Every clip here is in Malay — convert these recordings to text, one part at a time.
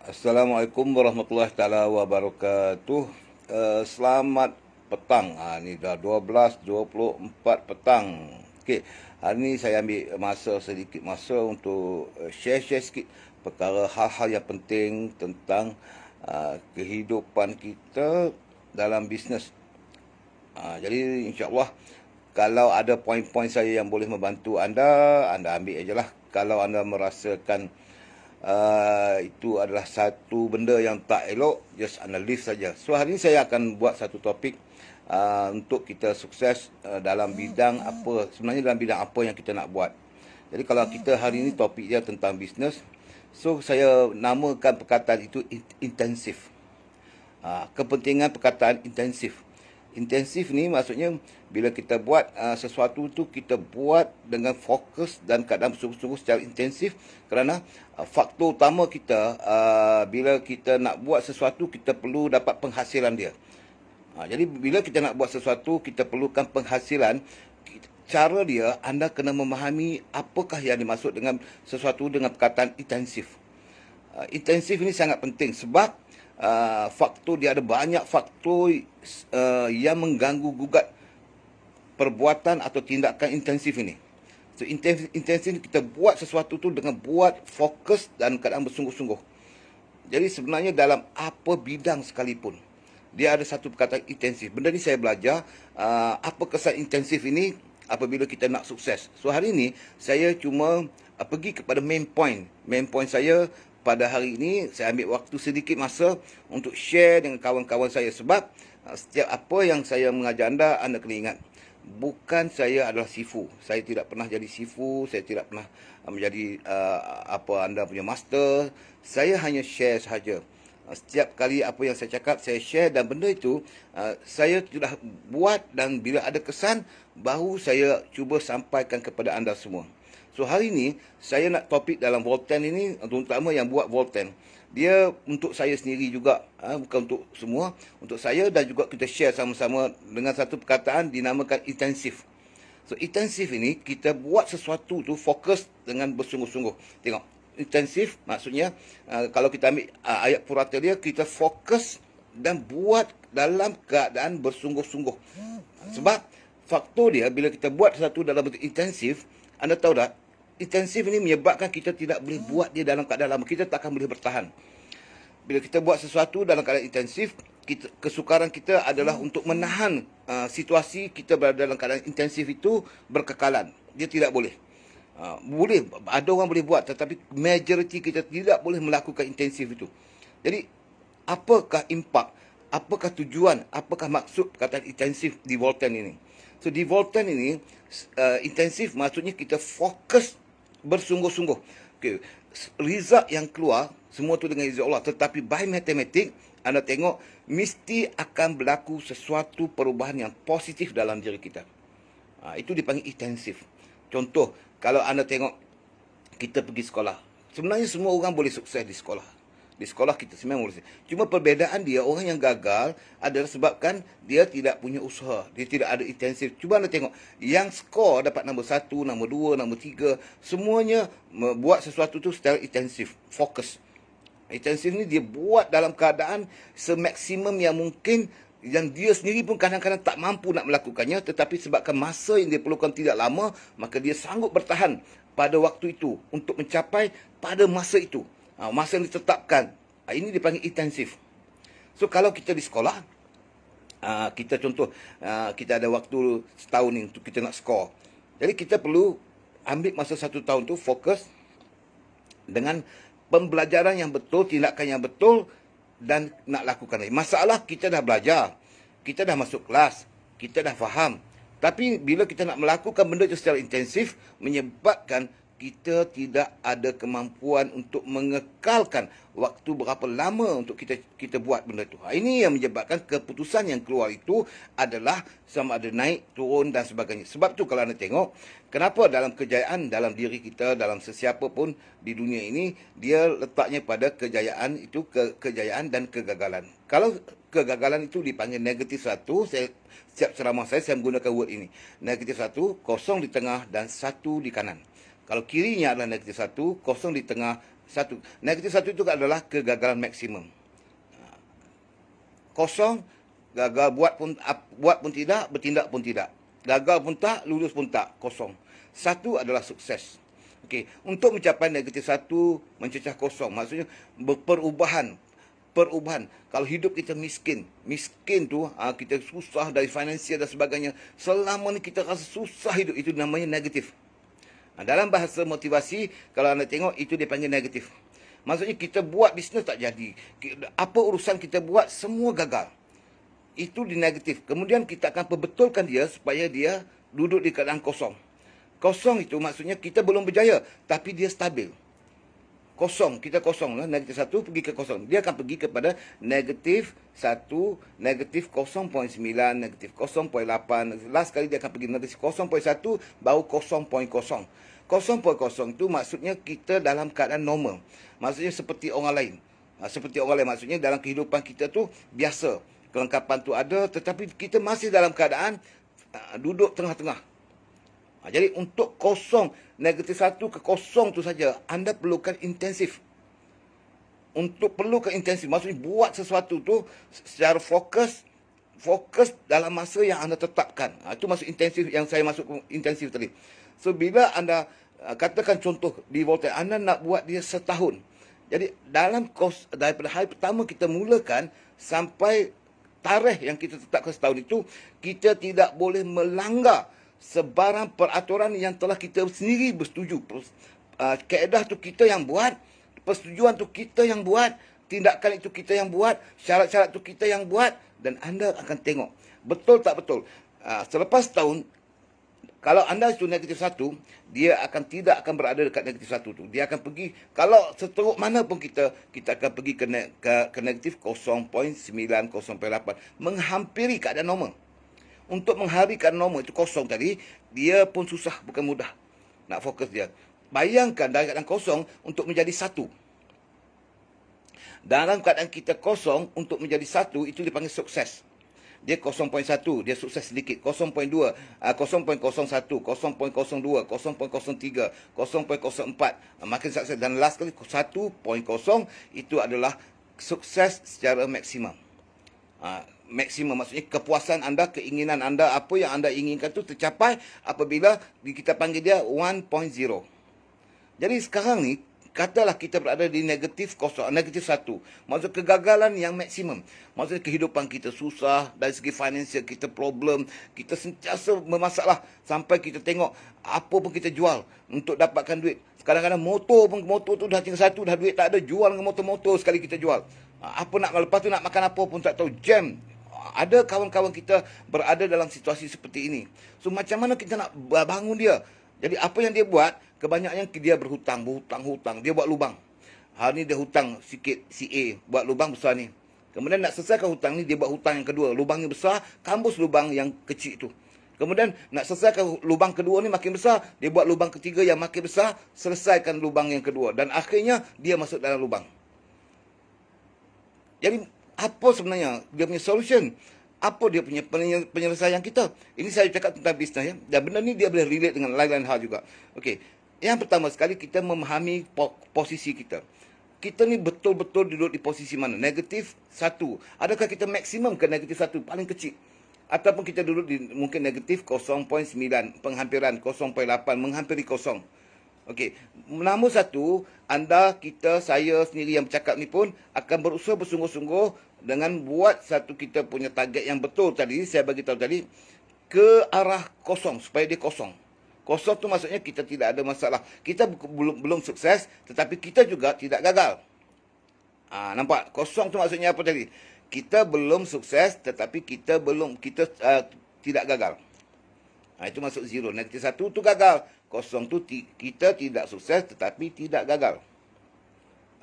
Assalamualaikum warahmatullahi taala wabarakatuh. Selamat petang. Ni dah 12:24 petang. Okey, hari ni saya ambil sedikit masa untuk share-share sikit perkara hal-hal yang penting tentang kehidupan kita dalam bisnes. Jadi insya-Allah kalau ada poin-poin saya yang boleh membantu anda ambil ajalah. Kalau anda merasakan itu adalah satu benda yang tak elok, just anda leave saja. So hari ini saya akan buat satu topik untuk kita sukses dalam bidang apa, sebenarnya dalam bidang apa yang kita nak buat. Jadi kalau kita hari ini topik dia tentang bisnes, so saya namakan perkataan itu intensif. Kepentingan perkataan intensif. Intensif ni maksudnya bila kita buat sesuatu tu kita buat dengan fokus dan keadaan bersungguh-sungguh secara intensif, kerana faktor utama kita bila kita nak buat sesuatu kita perlu dapat penghasilan dia. Jadi bila kita nak buat sesuatu kita perlukan penghasilan. Cara dia anda kena memahami apakah yang dimaksud dengan sesuatu dengan perkataan intensif. Intensif ini sangat penting sebab faktor dia ada banyak faktor yang mengganggu gugat perbuatan atau tindakan intensif ini. So intensif kita buat sesuatu tu dengan buat fokus dan keadaan bersungguh-sungguh. Jadi sebenarnya dalam apa bidang sekalipun dia ada satu perkataan intensif. Benda ni saya belajar apa kesan intensif ini apabila kita nak sukses. So hari ini saya cuma pergi kepada main point. Main point saya pada hari ini saya ambil waktu sedikit masa untuk share dengan kawan-kawan saya sebab setiap apa yang saya mengajar anda kena ingat. Bukan saya adalah sifu. Saya tidak pernah jadi sifu, saya tidak pernah menjadi anda punya master. Saya hanya share sahaja. Setiap kali apa yang saya cakap saya share dan benda itu saya sudah buat dan bila ada kesan baru saya cuba sampaikan kepada anda semua. So hari ini saya nak topik dalam Volten ini, terutama yang buat Volten. Dia untuk saya sendiri juga, bukan untuk semua, untuk saya dan juga kita share sama-sama dengan satu perkataan dinamakan intensif. So intensif ini kita buat sesuatu tu fokus dengan bersungguh-sungguh. Tengok, intensif maksudnya kalau kita ambil ayat purata dia, kita fokus dan buat dalam keadaan bersungguh-sungguh. Sebab faktor dia bila kita buat sesuatu dalam bentuk intensif, anda tahu tak, intensif ini menyebabkan kita tidak boleh buat dia dalam keadaan lama. Kita tak akan boleh bertahan. Bila kita buat sesuatu dalam keadaan intensif, kesukaran kita adalah untuk menahan situasi kita berada dalam keadaan intensif itu berkekalan. Dia tidak boleh. Boleh, ada orang boleh buat, tetapi majoriti kita tidak boleh melakukan intensif itu. Jadi, apakah impak, apakah tujuan, apakah maksud perkataan intensif di Volten ini? So di Volten ini intensif maksudnya kita fokus bersungguh-sungguh. Okay. Result yang keluar semua tu dengan izin Allah, tetapi by matematik anda tengok mesti akan berlaku sesuatu perubahan yang positif dalam diri kita. Itu dipanggil intensif. Contoh, kalau anda tengok kita pergi sekolah, sebenarnya semua orang boleh sukses di sekolah. Di sekolah kita semua boleh. Cuma perbezaan dia, orang yang gagal adalah sebabkan dia tidak punya usaha. Dia tidak ada intensif. Cuba anda tengok. Yang skor dapat nombor 1, nombor 2, nombor 3. Semuanya buat sesuatu tu secara intensif. Fokus. Intensif ni dia buat dalam keadaan semaksimum yang mungkin, yang dia sendiri pun kadang-kadang tak mampu nak melakukannya, tetapi sebabkan masa yang dia perlukan tidak lama, maka dia sanggup bertahan pada waktu itu untuk mencapai pada masa itu. Masa yang ditetapkan. Ini dipanggil intensif. So kalau kita di sekolah, kita contoh, kita ada waktu setahun ni untuk kita nak skor. Jadi kita perlu ambil masa 1 tahun tu fokus dengan pembelajaran yang betul, tindakan yang betul dan nak lakukan. Masalah kita dah belajar, kita dah masuk kelas, kita dah faham. Tapi bila kita nak melakukan benda itu secara intensif, menyebabkan kita tidak ada kemampuan untuk mengekalkan waktu berapa lama untuk kita buat benda itu. Ini yang menyebabkan keputusan yang keluar itu adalah sama ada naik, turun dan sebagainya. Sebab tu kalau anda tengok, kenapa dalam kejayaan dalam diri kita, dalam sesiapa pun di dunia ini, dia letaknya pada kejayaan itu, kejayaan dan kegagalan. Kalau kegagalan itu dipanggil negatif 1, setiap ceramah saya menggunakan word ini. Negatif 1, kosong di tengah dan 1 di kanan. Kalau kirinya adalah negatif 1, kosong di tengah 1. Negatif 1 itu adalah kegagalan maksimum. Kosong, gagal buat pun tidak, bertindak pun tidak. Gagal pun tak, lulus pun tak, kosong. 1 adalah sukses. Okey, untuk mencapai negatif 1, mencecah kosong, maksudnya perubahan. Kalau hidup kita miskin tu kita susah dari finansial dan sebagainya, selama ni kita rasa susah hidup, itu namanya negatif. Dalam bahasa motivasi, kalau anda tengok, itu dipanggil negatif. Maksudnya kita buat bisnes tak jadi, apa urusan kita buat semua gagal. Itu di negatif. Kemudian kita akan perbetulkan dia supaya dia duduk di keadaan kosong. Kosong itu maksudnya kita belum berjaya, tapi dia stabil. Kosong, kita kosong lah. Negatif 1 pergi ke kosong. Dia akan pergi kepada negatif 1, negatif 0.9, negatif 0.8. Last kali dia akan pergi negatif 0.1, baru 0.0. 0.0 itu maksudnya kita dalam keadaan normal. Maksudnya seperti orang lain. Seperti orang lain maksudnya dalam kehidupan kita tu biasa. Kelengkapan tu ada, tetapi kita masih dalam keadaan duduk tengah-tengah. Jadi untuk kosong, negatif 1 ke kosong tu saja, anda perlukan intensif. Untuk perlukan intensif, maksudnya buat sesuatu tu secara fokus dalam masa yang anda tetapkan. Itu maksud intensif yang saya masuk intensif tadi. So, bila anda, katakan contoh di Voltaire, anda nak buat dia setahun. Jadi dalam daripada hari pertama kita mulakan sampai tarikh yang kita tetapkan setahun itu, kita tidak boleh melanggar sebarang peraturan yang telah kita sendiri bersetuju. Kaedah tu kita yang buat, persetujuan tu kita yang buat, tindakan itu kita yang buat, syarat-syarat tu kita yang buat, dan anda akan tengok betul tak betul. Selepas tahun, kalau anda itu negatif 1, dia akan tidak akan berada dekat negatif 1 tu. Dia akan pergi, kalau seteruk mana pun kita akan pergi ke negatif 0.9, 0.8, menghampiri keadaan normal. Untuk mengharikan normal itu kosong tadi, dia pun susah, bukan mudah nak fokus dia. Bayangkan dalam keadaan kosong untuk menjadi 1. Dalam keadaan kita kosong untuk menjadi 1, itu dipanggil sukses. Dia 0.1, dia sukses sedikit. 0.2, 0.01, 0.02, 0.03, 0.04, makin sukses. Dan last kali 1.0, itu adalah sukses secara maksimum. Maksimum maksudnya kepuasan anda, keinginan anda, apa yang anda inginkan tu tercapai apabila kita panggil dia 1.0. Jadi sekarang ni, katalah kita berada di negatif 0, negatif 1. Maksud kegagalan yang maksimum. Maksudnya kehidupan kita susah, dari segi finansial kita problem, kita sentiasa bermasalah sampai kita tengok apa pun kita jual untuk dapatkan duit. Kadang-kadang motor tu dah tinggal 1, dah duit tak ada, jual dengan motor-motor sekali kita jual. Apa nak, lepas tu nak makan apa pun tak tahu, jam. Ada kawan-kawan kita berada dalam situasi seperti ini. So macam mana kita nak bangun dia? Jadi apa yang dia buat, kebanyakan dia berhutang. Dia buat lubang. Hari ni dia hutang sikit, si A buat lubang besar ni. Kemudian nak selesaikan hutang ni, dia buat hutang yang kedua. Lubangnya besar, kambus lubang yang kecil tu. Kemudian nak selesaikan lubang kedua ni makin besar, dia buat lubang ketiga yang makin besar, selesaikan lubang yang kedua. Dan akhirnya dia masuk dalam lubang. Jadi apa sebenarnya dia punya solution? Apa dia punya penyelesaian kita? Ini saya cakap tentang bisnes ya. Dan benda ni dia boleh relate dengan lain-lain hal juga. Okey. Yang pertama sekali, kita memahami posisi kita. Kita ni betul-betul duduk di posisi mana? Negatif 1. Adakah kita maksimum ke negatif 1? Paling kecil. Ataupun kita duduk di mungkin negatif 0.9. Penghampiran 0.8. Menghampiri kosong. Okey, nombor 1, anda, kita, saya sendiri yang bercakap ni pun akan berusaha bersungguh-sungguh dengan buat satu kita punya target yang betul tadi, saya bagi tahu tadi, ke arah kosong, supaya dia kosong. Kosong tu maksudnya kita tidak ada masalah. Kita belum sukses, tetapi kita juga tidak gagal. Nampak? Kosong tu maksudnya apa tadi? Kita belum sukses, tetapi kita tidak gagal. Itu masuk 0. Negatif 1 tu gagal. Kosong tu kita tidak sukses tetapi tidak gagal.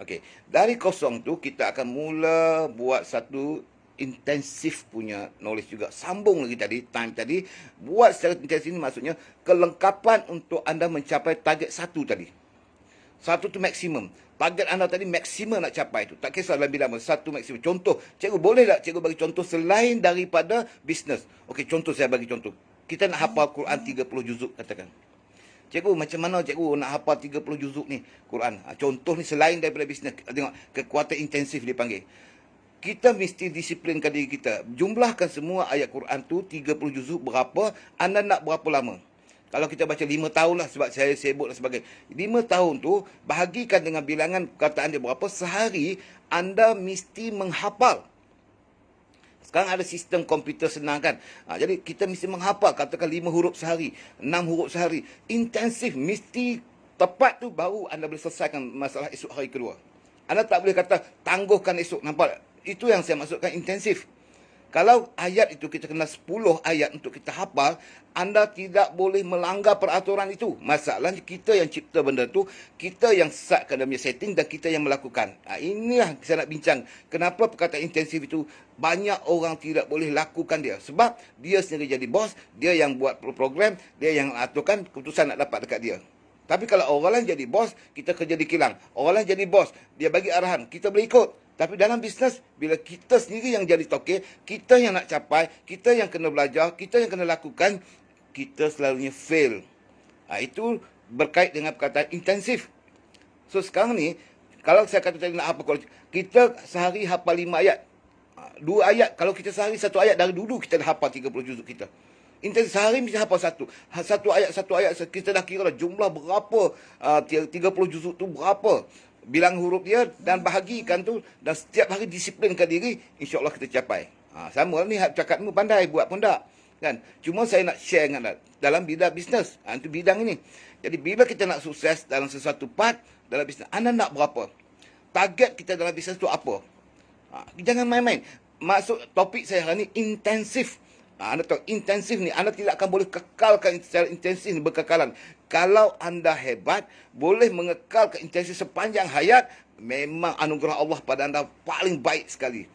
Okey, dari kosong tu kita akan mula buat satu intensif punya knowledge juga. Sambung lagi tadi, time tadi. Buat secara intensif ini maksudnya kelengkapan untuk anda mencapai target 1 tadi. 1 tu maksimum. Target anda tadi maksimum nak capai tu. Tak kisah dalam bidang 1 maksimum. Contoh, cikgu boleh tak cikgu bagi contoh selain daripada bisnes? Okey, contoh saya bagi contoh. Kita nak hafal Quran 30 juzuk katakan. Cikgu, macam mana cikgu nak hafal 30 juzuk ni Quran? Contoh ni selain daripada bisnes, tengok kekuatan intensif dia panggil. Kita mesti disiplinkan diri kita. Jumlahkan semua ayat Quran tu 30 juzuk berapa, anda nak berapa lama? Kalau kita baca 5 tahun lah sebab saya sibuk dan sebagainya. 5 tahun tu bahagikan dengan bilangan perkataan dia berapa, sehari anda mesti menghafal. Sekarang ada sistem komputer senang kan. Jadi kita mesti menghafal, katakan 5 huruf sehari, 6 huruf sehari. Intensif, mesti tepat tu baru anda boleh selesaikan masalah esok hari kedua. Anda tak boleh kata tangguhkan esok. Nampak? Itu yang saya maksudkan intensif. Kalau ayat itu kita kena 10 ayat untuk kita hafal, anda tidak boleh melanggar peraturan itu. Masalahnya kita yang cipta benda tu, kita yang setkan dia punya setting dan kita yang melakukan. Inilah saya nak bincang. Kenapa perkataan intensif itu banyak orang tidak boleh lakukan dia. Sebab dia sendiri jadi bos, dia yang buat program, dia yang aturkan, keputusan nak dapat dekat dia. Tapi kalau orang lain jadi bos, kita kerja di kilang. Orang lain jadi bos, dia bagi arahan, kita boleh ikut. Tapi dalam bisnes, bila kita sendiri yang jadi toke, kita yang nak capai, kita yang kena belajar, kita yang kena lakukan, kita selalunya fail. Itu berkait dengan perkataan intensif. So sekarang ni, kalau saya kata tadi nak hafal, kita sehari hafal 5 ayat. 2 ayat, kalau kita sehari 1 ayat, dari dulu kita dah hafal 30 juzuk kita. Intensif sehari mesti hafal 1 ayat, kita dah kira lah jumlah berapa, 30 juzuk tu berapa. Bilang huruf dia dan bahagikan tu, dan setiap hari disiplinkan diri, insya-Allah kita capai. Sama ni cakapmu pandai buat pun tak. Kan? Cuma saya nak share dengan anda dalam bidang bisnes. Itu bidang ini. Jadi bila kita nak sukses dalam sesuatu part dalam bisnes, anda nak berapa? Target kita dalam bisnes tu apa? Jangan main-main. Maksud topik saya hari ni intensif. Anda tahu intensif ni, anda tidak akan boleh kekalkan secara intensif ni berkekalan. Kalau anda hebat, boleh mengekalkan intensif sepanjang hayat, memang anugerah Allah pada anda paling baik sekali.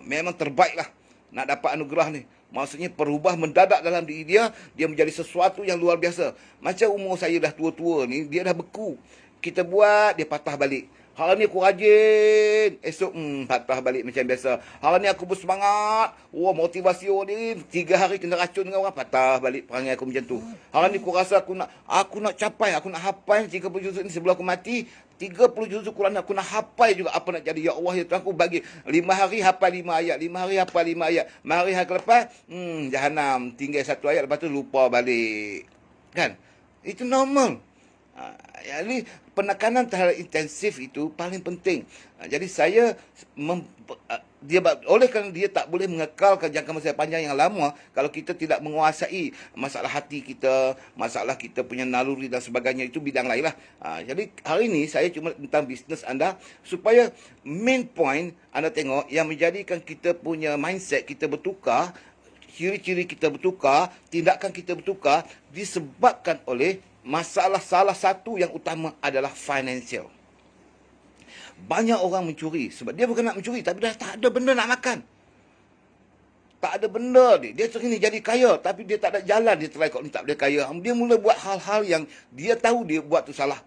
Memang terbaiklah nak dapat anugerah ni. Maksudnya perubah mendadak dalam diri dia, dia menjadi sesuatu yang luar biasa. Macam umur saya dah tua-tua ni, dia dah beku. Kita buat, dia patah balik. Hari ni aku rajin, esok patah balik macam biasa. Hari ni aku bersemangat, motivasi ni 3 hari kena racun dengan orang, patah balik perangai aku macam tu. Hari ni aku rasa aku nak capai, aku nak hafal 30 juzuk ni sebelum aku mati. 30 juzuk Quran aku nak hafal juga apa nak jadi. Ya Allah, ya Tuhan, aku bagi 5 hari hafal 5 ayat, 5 hari hafal 5 ayat. Mari hari lepas, jahanam, tinggal 1 ayat, lepas tu lupa balik. Kan? Itu normal. Jadi penekanan terhadap intensif itu paling penting. Jadi saya oleh kerana dia tak boleh mengekalkan jangka masa panjang yang lama kalau kita tidak menguasai masalah hati kita, masalah kita punya naluri dan sebagainya, itu bidang lain lah. Jadi hari ini saya cuma tentang bisnes anda supaya main point anda tengok yang menjadikan kita punya mindset kita bertukar, ciri-ciri kita bertukar, tindakan kita bertukar disebabkan oleh masalah salah satu yang utama adalah financial. Banyak orang mencuri sebab dia bukan nak mencuri tapi dah tak ada benda nak makan. Tak ada benda dia. Dia sering jadi kaya tapi dia tak ada jalan, dia try kok ni tak boleh kaya. Dia mula buat hal-hal yang dia tahu dia buat tu salah.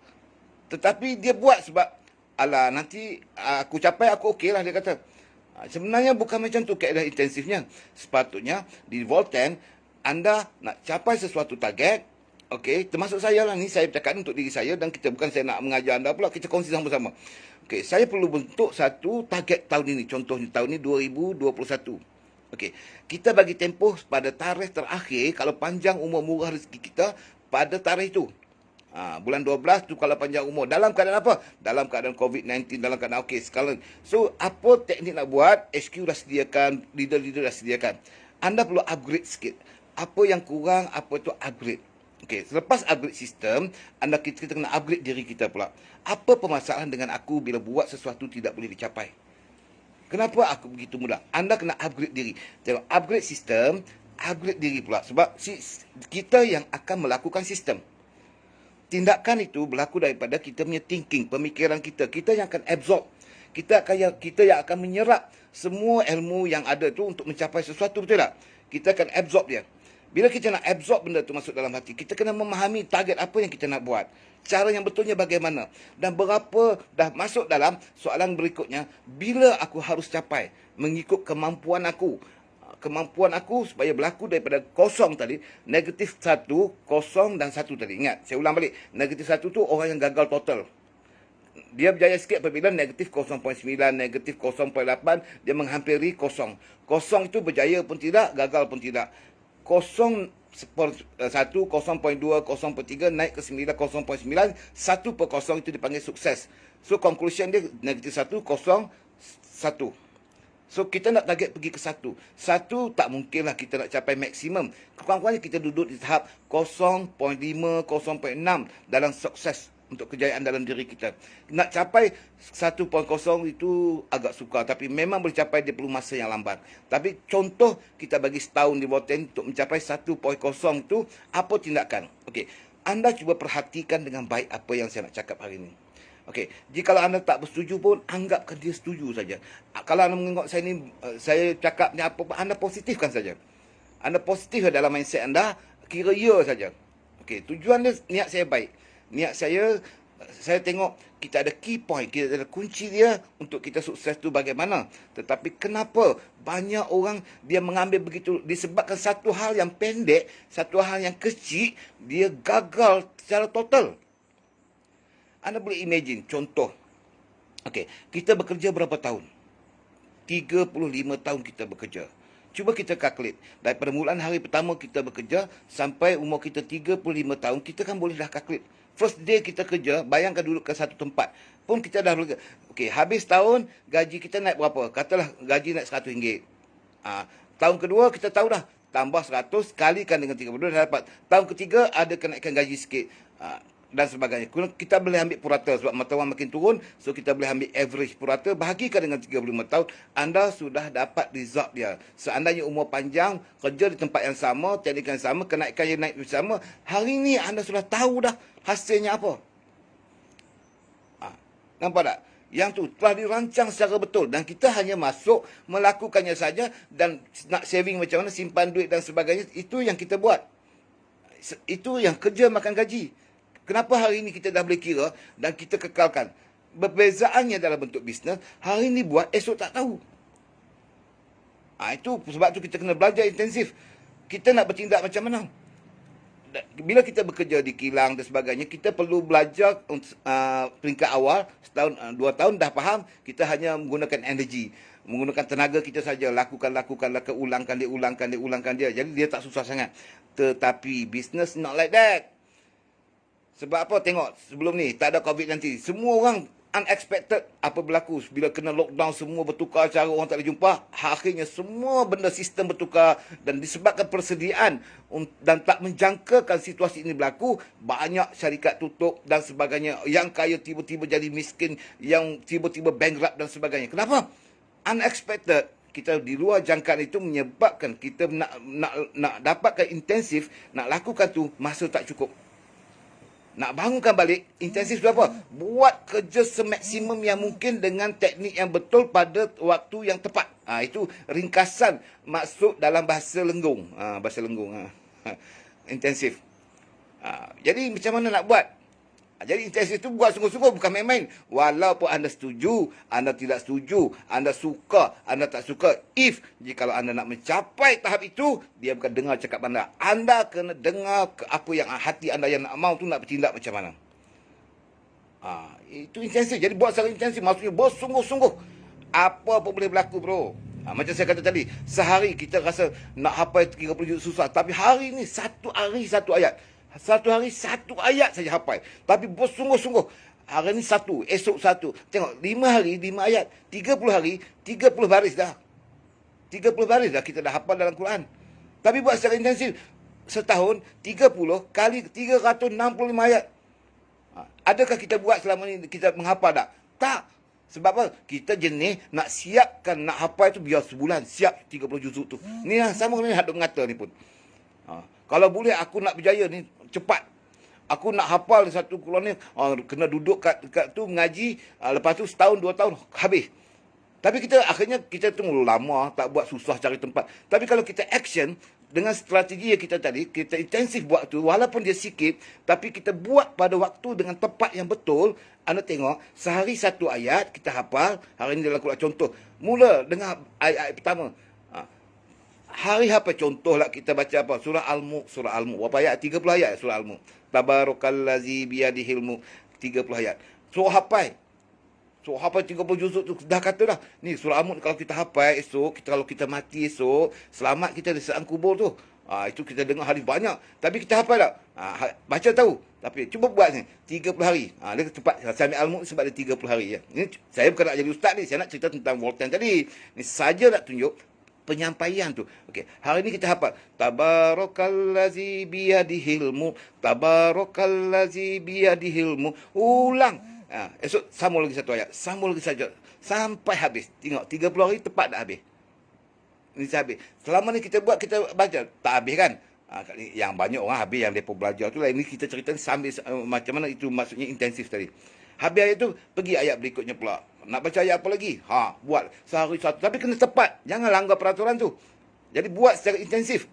Tetapi dia buat sebab alah nanti aku capai aku okeylah, dia kata. Sebenarnya bukan macam tu kaedah intensifnya. Sepatutnya di Volten anda nak capai sesuatu target. Okey, termasuk saya lah ni, saya bercakap untuk diri saya dan kita bukan saya nak mengajar anda pula, kita kongsi sama-sama. Okey, saya perlu bentuk satu target tahun ini. Contohnya tahun ini 2021. Okey, kita bagi tempoh pada tarikh terakhir kalau panjang umur murah rezeki kita pada tarikh itu. Bulan 12 tu kalau panjang umur. Dalam keadaan apa? Dalam keadaan COVID-19, dalam keadaan okey sekarang. So, apa teknik nak buat? HQ dah sediakan, leader-leader dah sediakan. Anda perlu upgrade sikit. Apa yang kurang, apa itu upgrade. Okey, selepas upgrade sistem, kita kena upgrade diri kita pula. Apa permasalahan dengan aku bila buat sesuatu tidak boleh dicapai? Kenapa aku begitu mudah? Anda kena upgrade diri. Tengok, upgrade sistem, upgrade diri pula. Sebab kita yang akan melakukan sistem. Tindakan itu berlaku daripada kita punya thinking, pemikiran kita. Kita yang akan absorb. Kita yang akan menyerap semua ilmu yang ada tu untuk mencapai sesuatu, betul tak? Kita akan absorb dia. Bila kita nak absorb benda tu masuk dalam hati, kita kena memahami target apa yang kita nak buat. Cara yang betulnya bagaimana. Dan berapa dah masuk dalam soalan berikutnya, bila aku harus capai mengikut kemampuan aku. kemampuan aku supaya berlaku daripada kosong tadi, negatif 1, kosong dan 1 tadi. Ingat, saya ulang balik. Negatif 1 tu orang yang gagal total. Dia berjaya sikit apabila negatif 0.9, negatif 0.8, dia menghampiri kosong. Kosong itu berjaya pun tidak, gagal pun tidak. 0.1, 0.2, 0.3 naik ke 9, 0.9, 1 per kosong itu dipanggil sukses. So conclusion dia negatif 1, kosong, 1. So kita nak target pergi ke 1. 1 tak mungkinlah kita nak capai maksimum. Kurang-kurangnya kita duduk di tahap 0.5, 0.6 dalam sukses untuk kejayaan dalam diri kita. Nak capai 1.0 itu agak sukar, tapi memang boleh capai, dia perlu masa yang lambat. Tapi contoh kita bagi setahun di bawah 10 untuk mencapai 1.0 itu, apa tindakan? Okey, anda cuba perhatikan dengan baik apa yang saya nak cakap hari ini. Okey, jika anda tak bersetuju pun, anggapkan dia setuju saja. Kalau anda menengok saya ni, saya cakap ni apa, anda positifkan saja. Anda positif dalam mindset anda, kira ya saja. Okey, tujuan dia, niat saya baik. Niat saya tengok kita ada key point, kita ada kunci dia untuk kita sukses tu bagaimana. Tetapi kenapa banyak orang dia mengambil begitu, disebabkan satu hal yang pendek, satu hal yang kecil, dia gagal secara total. Anda boleh imagine, contoh. Okey, kita bekerja berapa tahun? 35 tahun kita bekerja. Cuba kita kalkulate. Daripada mulaan hari pertama kita bekerja sampai umur kita 35 tahun, kita kan boleh dah kalkulate. First day kita kerja, bayangkan duduk ke satu tempat. Pun kita dah bekerja. Okey, habis tahun, gaji kita naik berapa? Katalah gaji naik RM100. Tahun kedua kita tahu dah, tambah 100, kalikan dengan 32, dah dapat. Tahun ketiga ada kenaikan gaji sikit. Dan sebagainya. Kita boleh ambil purata sebab mata wang makin turun. So kita boleh ambil average purata. Bahagikan dengan 35 tahun. Anda sudah dapat result dia. Seandainya umur panjang, kerja di tempat yang sama, teknik yang sama, kenaikan yang naik bersama. Hari ini anda sudah tahu dah hasilnya apa. Nampak tak? Yang tu telah dirancang secara betul. Dan kita hanya masuk, melakukannya saja. Dan nak saving macam mana, simpan duit dan sebagainya. Itu yang kita buat. Itu yang kerja makan gaji. Kenapa hari ini kita dah boleh kira dan kita kekalkan? Perbezaannya dalam bentuk bisnes, hari ini buat, esok tak tahu. Itu sebab tu kita kena belajar intensif. Kita nak bertindak macam mana? Bila kita bekerja di kilang dan sebagainya, kita perlu belajar peringkat awal, setahun, 2 tahun dah faham, kita hanya menggunakan energi. Menggunakan tenaga kita saja, lakukan, ulangkan dia. Jadi dia tak susah sangat. Tetapi bisnes not like that. Sebab apa? Tengok, sebelum ni, tak ada COVID-19. Semua orang unexpected apa berlaku. Bila kena lockdown, semua bertukar cara, orang tak boleh jumpa. Akhirnya semua benda sistem bertukar. Dan disebabkan persediaan dan tak menjangkakan situasi ini berlaku, banyak syarikat tutup dan sebagainya. Yang kaya tiba-tiba jadi miskin, yang tiba-tiba bankrupt dan sebagainya. Kenapa? Unexpected. Kita di luar jangkaan itu menyebabkan kita nak dapatkan intensif, nak lakukan tu, masa tak cukup. Nak bangunkan balik, intensif tu apa? Buat kerja semaksimum yang mungkin dengan teknik yang betul pada waktu yang tepat. Itu ringkasan maksud dalam bahasa Lenggong. Bahasa Lenggong. Intensif. Jadi macam mana nak buat? Jadi intensif itu buat sungguh-sungguh, bukan main-main. Walaupun anda setuju, anda tidak setuju, anda suka, anda tak suka. Jika anda nak mencapai tahap itu, dia bukan dengar cakap anda. Anda kena dengar apa yang hati anda yang nak mau tu nak bertindak macam mana. Itu intensif. Jadi buat secara intensif, maksudnya bersungguh-sungguh. Apa-apa boleh berlaku, bro. Macam saya kata tadi, sehari kita rasa nak hafal 30 juz susah. Tapi hari ni, satu hari satu ayat. Satu hari satu ayat saja hafal. Tapi bersungguh-sungguh. Hari ni satu, esok satu. Tengok, 5 hari, 5 ayat. 30 hari, 30 baris dah. 30 baris dah kita dah hafal dalam Quran. Tapi buat secara intensif. Setahun, 30 kali 365 ayat. Adakah kita buat selama ni, kita menghafal tak? Tak. Sebab apa? Kita jenis nak siapkan, nak hafal tu biar sebulan. Siap 30 juzuk tu. Ni lah, sama ni hadap mengata ni pun. Kalau boleh aku nak berjaya ni cepat. Aku nak hafal satu Quran ni, kena duduk kat tu mengaji, lepas tu setahun 2 tahun habis. Tapi akhirnya kita tu lama, tak buat, susah cari tempat. Tapi kalau kita action dengan strategi yang kita tadi, kita intensif buat tu, walaupun dia sikit, tapi kita buat pada waktu dengan tepat yang betul. Anda tengok, sehari satu ayat kita hafal. Hari ni dalam Quran, contoh, mula dengan ayat pertama. Hari apa contohlah kita baca apa? Surah Al-Mulk, surah Al-Mulk. Berapa ayat? 30 ayat surah Al-Mulk. Tabarakallazi biyadihil mulk. 30 ayat. Surah hafal. So, hafal 30 juzuk tu dah kata dah. Ni surah Al-Mulk kalau kita hafal esok, kalau kita mati esok, selamat kita di saat kubur tu. Itu kita dengar hadis banyak. Tapi kita hafal tak? Baca tahu. Tapi cuba buat ni. 30 hari. Dia cepat. Saya ambil Al-Mulk sebab dia 30 hari. Ya. Ini, saya bukan nak jadi ustaz ni. Saya nak cerita tentang Voltaire tadi. Ni saja nak tunjuk penyampaian tu. Okey, hari ni kita hafal tabarakallazi biyadihil mulk, tabarakallazi biyadihil mulk. Ulang. Esok sambung lagi satu ayat. Sambung lagi saja. Sampai habis. Tengok, 30 hari tepat dah habis. Ini saya habis. Selama ni kita buat, kita baca. Tak habis kan? Yang banyak orang habis yang mereka belajar tu lah. Ini kita cerita sambil macam mana itu maksudnya intensif tadi. Habis ayat tu, pergi ayat berikutnya pula. Nak baca ayat apa lagi? Buat sehari satu. Tapi kena tepat. Jangan langgar peraturan tu. Jadi buat secara intensif.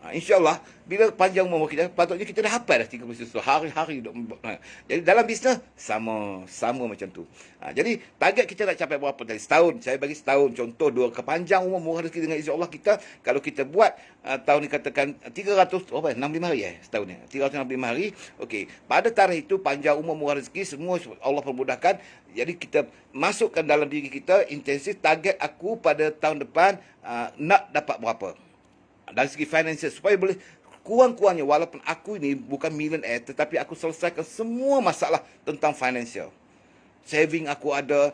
InsyaAllah, bila panjang umur kita, patutnya kita dah hafal dah 30 susu. Hari-hari. Jadi dalam bisnes, sama macam tu. Jadi target kita nak capai berapa tadi? Setahun. Saya bagi setahun. Contoh, kepanjang umur murah rezeki dengan izin Allah kita. Kalau kita buat, tahun ni katakan 65 hari setahun ni. 365 hari. Okey. Pada tarikh itu, panjang umur murah rezeki, semua Allah permudahkan. Jadi kita masukkan dalam diri kita, intensif, target aku pada tahun depan, nak dapat berapa. Dari segi financial, supaya boleh kurang-kurangnya, walaupun aku ini bukan millionaire, tetapi aku selesaikan semua masalah tentang financial. Saving aku ada,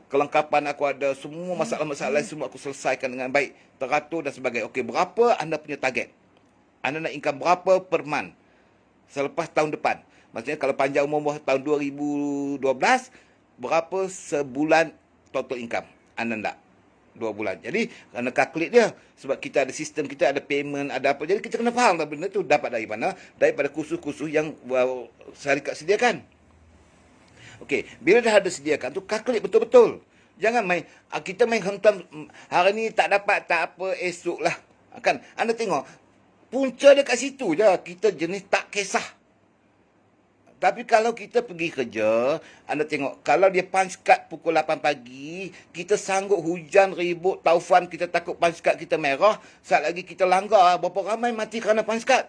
kelengkapan aku ada, semua masalah-masalah semua aku selesaikan dengan baik, teratur dan sebagainya. Okey, berapa anda punya target? Anda nak income berapa per month selepas tahun depan? Maksudnya kalau panjang umur tahun 2012, berapa sebulan total income anda nak? 2 bulan. Jadi, kena calculate dia. Sebab kita ada sistem, kita ada payment, ada apa. Jadi, kita kena faham benda tu dapat dari mana. Daripada kursus-kursus yang syarikat sediakan. Okey, bila dah ada sediakan tu, calculate betul-betul. Jangan main, kita main hentam, hari ni tak dapat, tak apa, esok lah. Kan, anda tengok, punca dia kat situ je. Kita jenis tak kisah. Tapi kalau kita pergi kerja, anda tengok, kalau dia punch card pukul 8 pagi, kita sanggup hujan, ribut, taufan, kita takut punch card kita merah, saat lagi kita langgar, berapa ramai mati kerana punch card.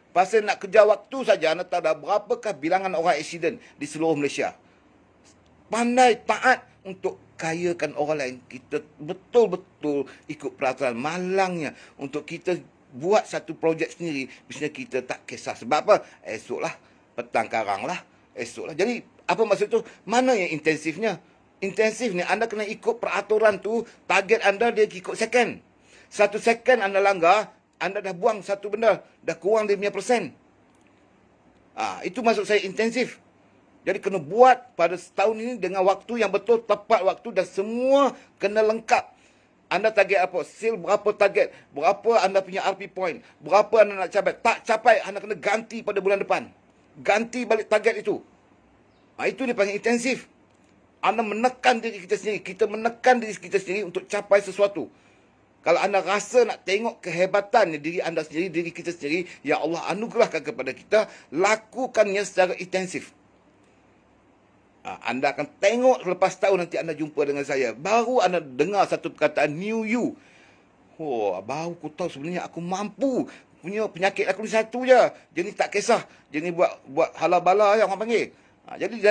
Pasal nak kerja waktu saja, anda tahu dah berapakah bilangan orang aksiden di seluruh Malaysia. Pandai, taat untuk kayakan orang lain. Kita betul-betul ikut peraturan. Malangnya untuk kita buat satu projek sendiri, bisnes kita tak kisah. Sebab apa? Esoklah. Petang karang lah, esok lah. Jadi, apa maksud tu? Mana yang intensifnya? Intensif ni, anda kena ikut peraturan tu, target anda dia ikut second. 1 second anda langgar, anda dah buang satu benda, dah kurang dia punya persen. Itu maksud saya intensif. Jadi, kena buat pada setahun ini dengan waktu yang betul, tepat waktu dan semua kena lengkap. Anda target apa? Sale berapa target? Berapa anda punya RP point? Berapa anda nak capai? Tak capai, anda kena ganti pada bulan depan. Ganti balik target itu. Itu dia panggil intensif. Anda menekan diri kita sendiri. Kita menekan diri kita sendiri untuk capai sesuatu. Kalau anda rasa nak tengok kehebatan diri anda sendiri, diri kita sendiri, ya Allah anugerahkan kepada kita, lakukannya secara intensif. Anda akan tengok lepas tahun nanti anda jumpa dengan saya. Baru anda dengar satu perkataan new you. Baru aku tahu sebenarnya aku mampu. Punya penyakit aku ni satu je. Jenis tak kisah. Jenis buat halal bala yang orang panggil. Jadi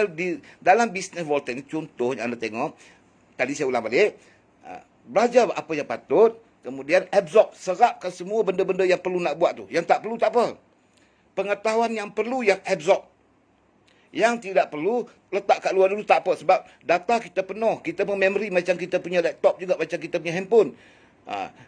dalam bisnes Voltaire ni, contohnya anda tengok, tadi saya ulang balik, belajar apa yang patut, kemudian absorb, serapkan semua benda-benda yang perlu nak buat tu. Yang tak perlu tak apa. Pengetahuan yang perlu yang absorb. Yang tidak perlu, letak kat luar dulu tak apa. Sebab data kita penuh. Kita pun memory macam kita punya laptop juga, macam kita punya handphone.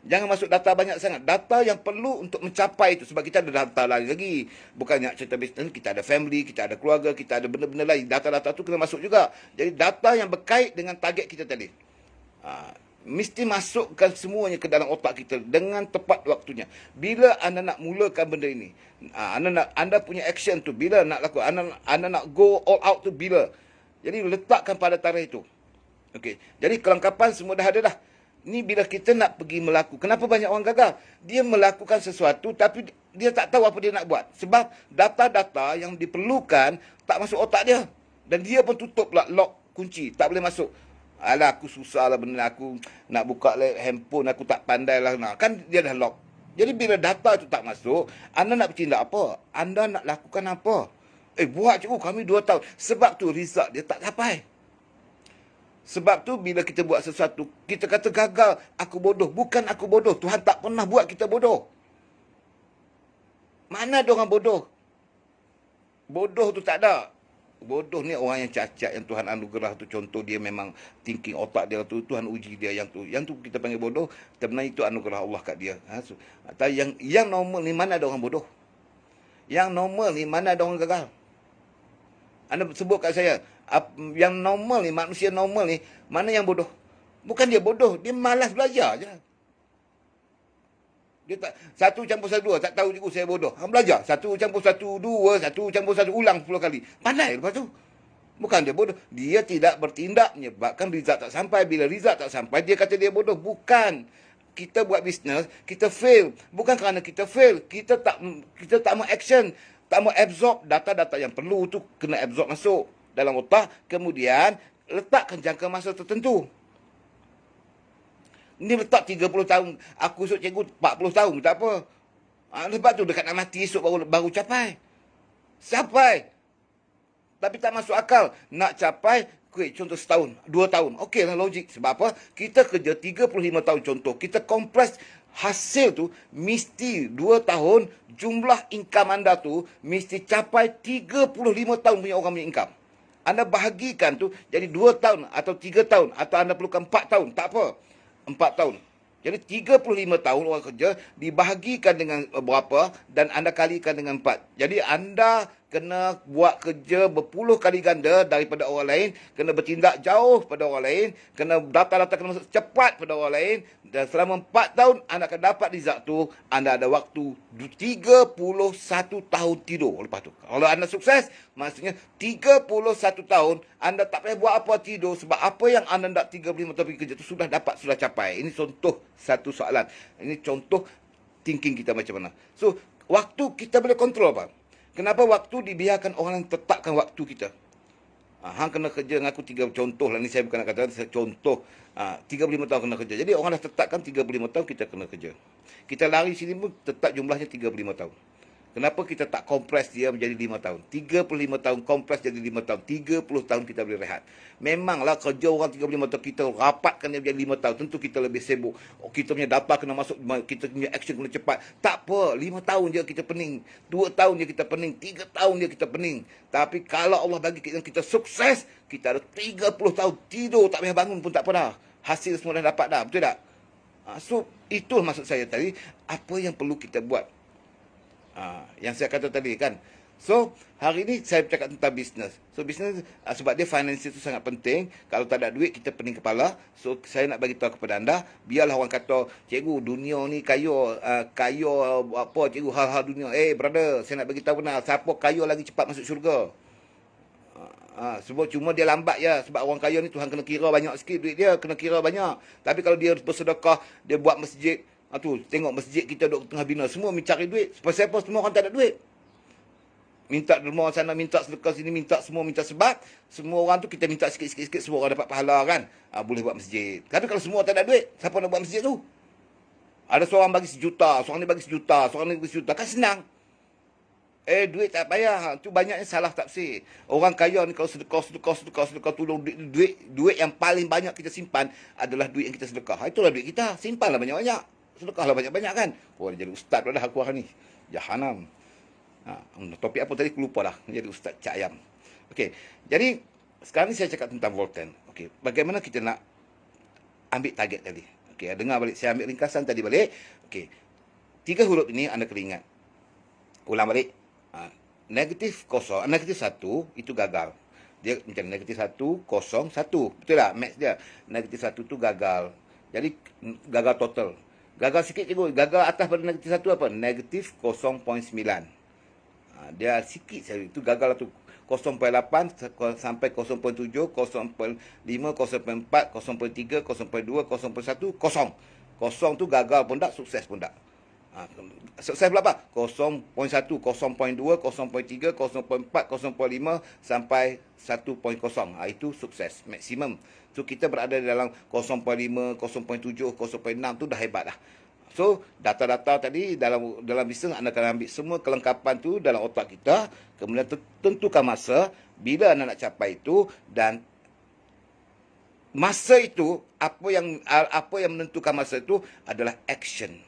Jangan masuk data banyak sangat. Data yang perlu untuk mencapai itu. Sebab kita ada data lain lagi. Bukannya cerita bisnes, kita ada family, kita ada keluarga, kita ada benda-benda lain. Data-data tu kena masuk juga. Jadi data yang berkait dengan target kita tadi. Mesti masukkan semuanya ke dalam otak kita dengan tepat waktunya. Bila anda nak mulakan benda ini, anda punya action tu bila nak lakukan, anda nak go all out tu bila. Jadi letakkan pada tarikh itu. Okey. Jadi kelengkapan semua dah ada dah. Ni bila kita nak pergi melakukan. Kenapa banyak orang gagal? Dia melakukan sesuatu tapi dia tak tahu apa dia nak buat. Sebab data-data yang diperlukan tak masuk otak dia. Dan dia pun tutup pula lock kunci. Tak boleh masuk. Alah, aku susah lah benda aku nak buka handphone, aku tak pandai lah. Nah, kan dia dah lock. Jadi bila data itu tak masuk, anda nak bertindak apa? Anda nak lakukan apa? Buat cikgu, kami 2 tahun. Sebab tu result dia tak capai. Sebab tu bila kita buat sesuatu, kita kata gagal, aku bodoh. Bukan aku bodoh. Tuhan tak pernah buat kita bodoh. Mana ada orang bodoh? Bodoh tu tak ada. Bodoh ni orang yang cacat, yang Tuhan anugerah tu. Contoh dia memang thinking otak dia tu, Tuhan uji dia yang tu. Yang tu kita panggil bodoh, sebenarnya itu anugerah Allah kat dia. Yang normal ni mana ada orang bodoh? Yang normal ni mana ada orang gagal? Anda sebut kat saya, yang normal ni, manusia normal ni, mana yang bodoh? Bukan dia bodoh, dia malas belajar je. Dia tak, 1+1=2, tak tahu cikgu saya bodoh. Belajar, 1+1=2, 1+1 ulang 10 kali. Pandai lepas tu. Bukan dia bodoh. Dia tidak bertindak, menyebabkan result tak sampai. Bila result tak sampai, dia kata dia bodoh. Bukan. Kita buat bisnes, kita fail. Bukan kerana kita fail. Kita tak mau action. Tak mau absorb data-data yang perlu tu kena absorb masuk dalam otak. Kemudian, letakkan jangka masa tertentu. Ni letak 30 tahun. Aku esok cikgu 40 tahun. Tak apa. Sebab tu dekat nak mati esok baru capai. Capai. Tapi tak masuk akal. Nak capai, contoh setahun, 2 tahun. Okey lah logik. Sebab apa? Kita kerja 35 tahun contoh. Kita kompres hasil tu mesti 2 tahun. Jumlah income anda tu mesti capai 35 tahun punya orang punya income. Anda bahagikan tu jadi 2 tahun atau 3 tahun. Atau anda perlukan 4 tahun. Tak apa. 4 tahun. Jadi 35 tahun orang kerja dibahagikan dengan berapa dan anda kalikan dengan 4. Jadi anda kena buat kerja berpuluh kali ganda daripada orang lain, kena bertindak jauh pada orang lain, kena data-data kena masuk cepat pada orang lain, dan selama 4 tahun anda akan dapat result tu. Anda ada waktu 31 tahun tidur lepas tu. Kalau anda sukses, maksudnya 31 tahun anda tak payah buat apa, tidur. Sebab apa yang anda nak 35 tahun pergi kerja tu sudah dapat, sudah capai. Ini contoh satu soalan. Ini contoh thinking kita macam mana. So, waktu kita boleh kontrol apa? Kenapa waktu dibiarkan orang yang tetapkan waktu kita? Hang kena kerja dengan aku 3 contoh lah ni, saya bukan nak kata, saya contoh 35 tahun kena kerja. Jadi orang dah tetapkan 35 tahun kita kena kerja. Kita lari sini pun tetap jumlahnya 35 tahun. Kenapa kita tak kompres dia menjadi 5 tahun? 35 tahun kompres jadi 5 tahun. 30 tahun kita boleh rehat. Memanglah kerja orang 35 tahun kita rapatkan dia menjadi 5 tahun. Tentu kita lebih sibuk. Kita punya data kena masuk, kita punya action kena cepat. Tak apa, 5 tahun je kita pening. 2 tahun je kita pening. 3 tahun je kita pening. Tapi kalau Allah bagi kita sukses, kita ada 30 tahun tidur tak payah bangun pun tak apa dah. Hasil semua dah dapat dah. Betul tak? So, itu maksud saya tadi. Apa yang perlu kita buat? Yang saya kata tadi kan. So, hari ni saya bercakap tentang bisnes. So, bisnes sebab dia finansial tu sangat penting. Kalau tak ada duit, kita pening kepala. So, saya nak bagi tahu kepada anda, biarlah orang kata, cikgu, dunia ni kaya, apa cikgu, hal-hal dunia. Brother, saya nak bagi tahu benar, siapa kaya lagi cepat masuk syurga? Sebab cuma dia lambat ya. Sebab orang kaya ni Tuhan kena kira banyak sikit duit dia. Kena kira banyak. Tapi kalau dia bersedekah, dia buat masjid, tu tengok masjid kita duduk tengah bina, semua mencari duit. Sebab semua orang tak ada duit. Minta rumah sana, minta sedekah sini, minta semua, minta sebab. Semua orang tu kita minta sikit-sikit, semua orang dapat pahala kan. Boleh buat masjid. Tapi kalau semua tak ada duit, siapa nak buat masjid tu? Ada seorang bagi 1 juta, seorang ni bagi 1 juta, seorang ni bagi 1 juta. Kan senang. Duit tak payah. Tu banyaknya salah tafsir. Orang kaya ni kalau sedekah tolong, duit yang paling banyak kita simpan adalah duit yang kita sedekah. Itulah duit kita. Simpanlah banyak-banyak. Sedekahlah banyak-banyak kan. Dia jadi ustaz pula dah aku hari ni. Jahanam. Topik apa tadi aku lupa dah. Jadi ustaz Cak Ayam. Okey. Jadi sekarang ni saya cakap tentang Volten. Okey. Bagaimana kita nak ambil target tadi? Okey, dengar balik. Saya ambil ringkasan tadi balik. Okey. 3 huruf ini anda kena ingat. Ulang balik. Negatif 1 itu gagal. Dia macam negatif 1, 0, 1. Betul tak? Max dia. Negatif 1 tu gagal. Jadi gagal total. Gagal sikit cikgu. Gagal atas pada negatif 1 apa? Negatif 0.9. Dia sikit saja. Itu gagal tu. 0.8 sampai 0.7, 0.5, 0.4, 0.3, 0.2, 0.1, kosong. Kosong tu gagal pun tak, sukses pun tak. Sukses berapa? 0.1, 0.2, 0.3, 0.4, 0.5 sampai 1.0. Itu sukses maksimum. So kita berada dalam 0.5, 0.7, 0.6 tu dah hebat dah. So data-data tadi dalam bisnes anda akan ambil semua kelengkapan tu dalam otak kita, kemudian tentukan masa bila anda nak capai itu, dan masa itu apa yang menentukan masa itu adalah action.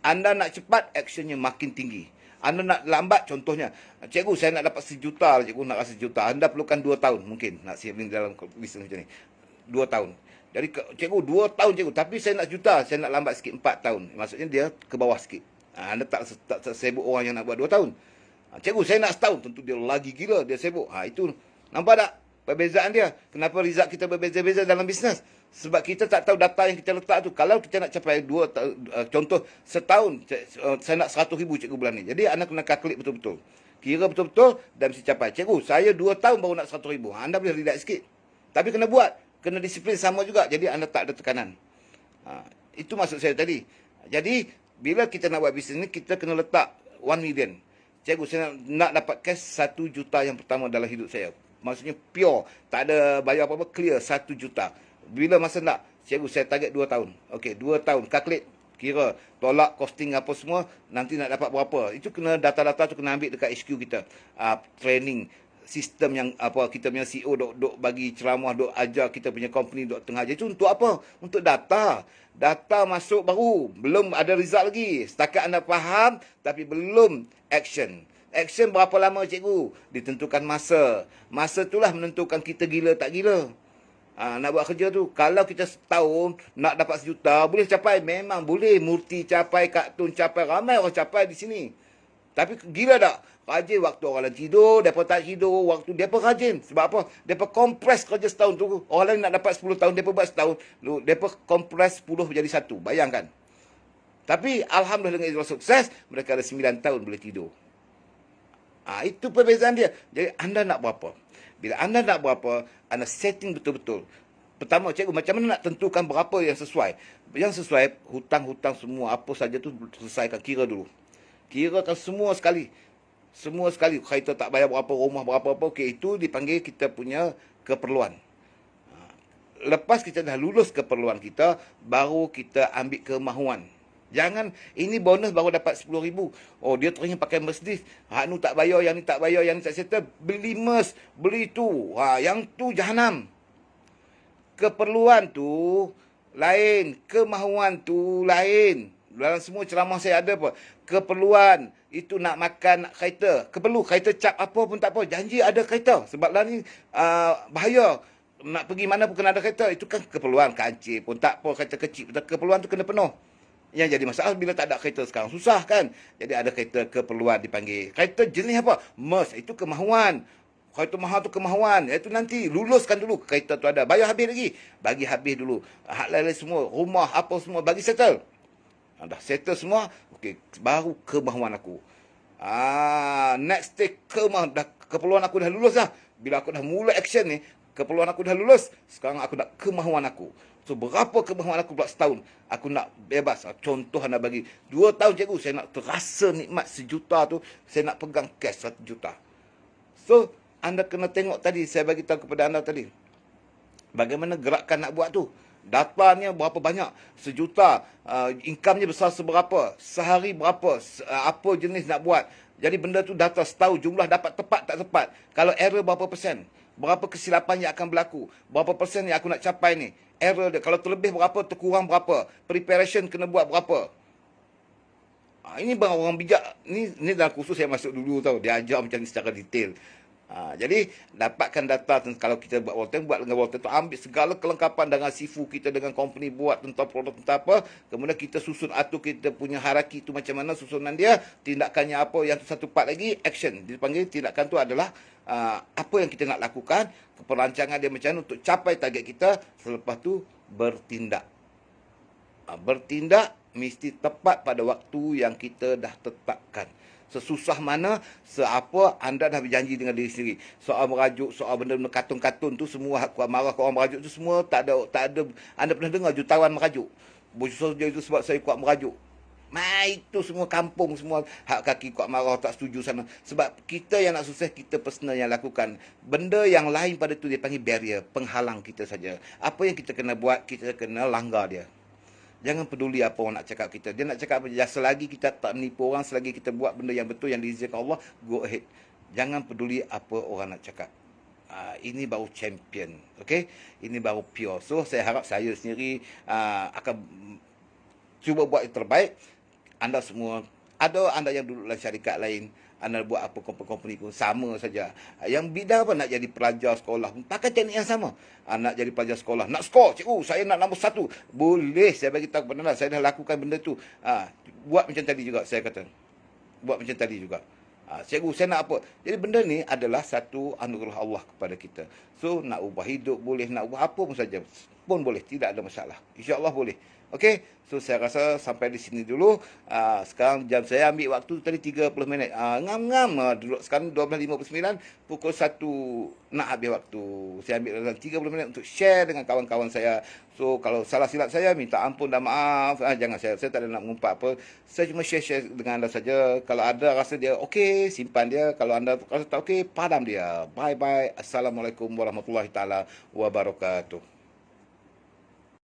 Anda nak cepat, actionnya makin tinggi. Anda nak lambat, contohnya, cikgu saya nak dapat 1 juta, cikgu nak rasa 1 juta. Anda perlukan 2 tahun mungkin nak saving dalam bisnes macam ni. 2 tahun. Jadi cikgu 2 tahun cikgu, tapi saya nak 1 juta, saya nak lambat sikit 4 tahun. Maksudnya dia ke bawah sikit. Anda tak sibuk orang yang nak buat 2 tahun. Cikgu saya nak setahun, tentu dia lagi gila, dia sibuk. Itu nampak tak perbezaan dia? Kenapa result kita berbeza-beza dalam bisnes? Sebab kita tak tahu data yang kita letak tu. Kalau kita nak capai contoh setahun, saya nak 100,000 cikgu bulan ni. Jadi anda kena kalkulate betul-betul. Kira betul-betul dan mesti capai. Cikgu, saya 2 tahun baru nak 100,000. Anda boleh relax sikit. Tapi kena buat. Kena disiplin sama juga. Jadi anda tak ada tekanan. Itu maksud saya tadi. Jadi, bila kita nak buat bisnes ni, kita kena letak 1 million. Cikgu, saya nak dapat cash 1 juta yang pertama dalam hidup saya. Maksudnya pure. Tak ada bayar apa-apa, clear 1 juta. Bila masa nak? Cikgu, saya target 2 tahun. Okey, 2 tahun. Calculate. Kira. Tolak costing apa semua. Nanti nak dapat berapa. Itu kena data-data tu kena ambil dekat HQ kita. Training. Sistem yang kita punya CEO dok bagi ceramah, dok ajar kita punya company, dok tengah ajar. Itu untuk apa? Untuk data. Data masuk baru. Belum ada result lagi. Setakat anda faham, tapi belum action. Action berapa lama cikgu? Ditentukan masa. Masa itulah menentukan kita gila tak gila. Nak buat kerja tu. Kalau kita setahun nak dapat 1 juta, boleh capai? Memang boleh. Murti capai, Kak Tun capai. Ramai orang capai di sini. Tapi gila tak? Rajin waktu orang lain tidur, mereka tak tidur. Waktu mereka rajin. Sebab apa? Mereka kompres kerja setahun tu. Orang lain nak dapat 10 tahun, mereka buat setahun. Mereka kompres 10 menjadi 1. Bayangkan. Tapi Alhamdulillah dengan sukses, mereka ada 9 tahun boleh tidur. Itu perbezaan dia. Jadi anda nak berapa? Bila anda nak berapa, anda setting betul-betul. Pertama, cikgu, macam mana nak tentukan berapa yang sesuai? Yang sesuai, hutang-hutang semua, apa saja tu selesaikan. Kira dulu. Kirakan semua sekali. Semua sekali. Kereta tak bayar berapa, rumah berapa-apa. Okey, itu dipanggil kita punya keperluan. Lepas kita dah lulus keperluan kita, baru kita ambil kemahuan. Jangan, ini bonus baru dapat 10,000. Oh, dia teringin pakai Mercedes. Hak nu tak bayar, yang ni tak bayar, yang ni tak settle. Beli Merc, beli tu. Yang tu jahanam. Keperluan tu lain. Kemahuan tu lain. Dalam semua ceramah saya ada apa? Keperluan. Itu nak makan, nak kereta. Keperlu, kereta cap apa pun tak apa. Janji ada kereta. Sebab lah ni bahaya. Nak pergi mana pun kena ada kereta. Itu kan keperluan. Kancil pun tak apa, kereta kecil. Keperluan tu kena penuh. Yang jadi masalah bila tak ada kereta sekarang. Susah kan? Jadi ada kereta keperluan dipanggil. Kereta jenis apa? Merc. Itu kemahuan. Kereta mahal tu kemahuan. Itu nanti luluskan dulu. Kereta tu ada. Bayar habis lagi. Bagi habis dulu. Hak lain-lain semua. Rumah apa semua. Bagi settle. Dah settle semua. Okey. Baru kemahuan aku. Next stage keperluan aku dah lulus dah. Bila aku dah mula action ni. Keperluan aku dah lulus. Sekarang aku nak kemahuan aku. So, berapa kemahuan aku pula setahun? Aku nak bebas. Contoh anda bagi. 2 tahun cikgu, saya nak terasa nikmat 1 juta tu. Saya nak pegang cash 1 juta. So, anda kena tengok tadi. Saya bagi tahu kepada anda tadi. Bagaimana gerakan nak buat tu. Datanya berapa banyak. 1 juta. Income-nya besar seberapa. Sehari berapa. Apa jenis nak buat. Jadi benda tu data setahun. Jumlah dapat tepat tak tepat. Kalau error berapa persen. Berapa kesilapan yang akan berlaku. Berapa persen yang aku nak capai ni. Error dia. Kalau terlebih berapa, terkurang berapa. Preparation kena buat berapa. Ini bang orang bijak. Ini dalam kursus saya masuk dulu tau. Dia ajar macam ni secara detail. Jadi, dapatkan data. Kalau kita buat Volten, buat dengan Volten tu. Ambil segala kelengkapan dengan sifu kita, dengan company buat tentang produk, tentang apa. Kemudian kita susun atur kita punya hierarki tu macam mana susunan dia. Tindakannya apa. Yang tu satu part lagi, action. Dipanggil tindakan tu adalah apa yang kita nak lakukan. Perancangan dia macam mana untuk capai target kita. Selepas tu, bertindak. Bertindak mesti tepat pada waktu yang kita dah tetapkan. Sesusah mana, seapa anda dah berjanji dengan diri sendiri. Soal merajuk, soal benda-benda katun-katun tu semua, marah ke orang merajuk tu semua tak ada. Anda pernah dengar jutawan merajuk? Bocor dia itu sebab saya kuat merajuk. Mai itu semua kampung semua hak kaki kuat marah tak setuju sana. Sebab kita yang nak sukses, kita personal yang lakukan. Benda yang lain pada tu dia panggil barrier, penghalang kita saja. Apa yang kita kena buat, kita kena langgar dia. Jangan peduli apa orang nak cakap kita. Dia nak cakap apa je. Selagi kita tak menipu orang, selagi kita buat benda yang betul yang diizinkan Allah, go ahead. Jangan peduli apa orang nak cakap. Ini baru champion. Okay? Ini baru pure. So, saya harap saya sendiri akan cuba buat yang terbaik. Anda semua, ada anda yang duduk dalam syarikat lain, anda buat apa company pun sama saja. Yang bidang apa nak jadi pelajar sekolah pun pakai teknik yang sama. Nak jadi pelajar sekolah, nak skor, cikgu, saya nak nombor 1. Boleh, saya bagi tahu kepada anda, saya dah lakukan benda tu. Buat macam tadi juga, saya kata. Buat macam tadi juga. Cikgu, saya nak apa? Jadi benda ni adalah satu anugerah Allah kepada kita. So, nak ubah hidup boleh, nak ubah apa pun saja pun boleh, tidak ada masalah. InsyaAllah boleh. Okey, so saya rasa sampai di sini dulu. Sekarang jam saya ambil waktu tadi 30 minit. Ngam-ngam duduk sekarang 12.59, pukul 1 nak habis waktu. Saya ambil dalam 30 minit untuk share dengan kawan-kawan saya. So kalau salah silap saya, minta ampun dan maaf. Jangan, saya tak ada nak mengumpat apa. Saya cuma share dengan anda saja. Kalau ada rasa dia okey, simpan dia. Kalau anda rasa tak okey, padam dia. Bye bye. Assalamualaikum warahmatullahi taala wabarakatuh.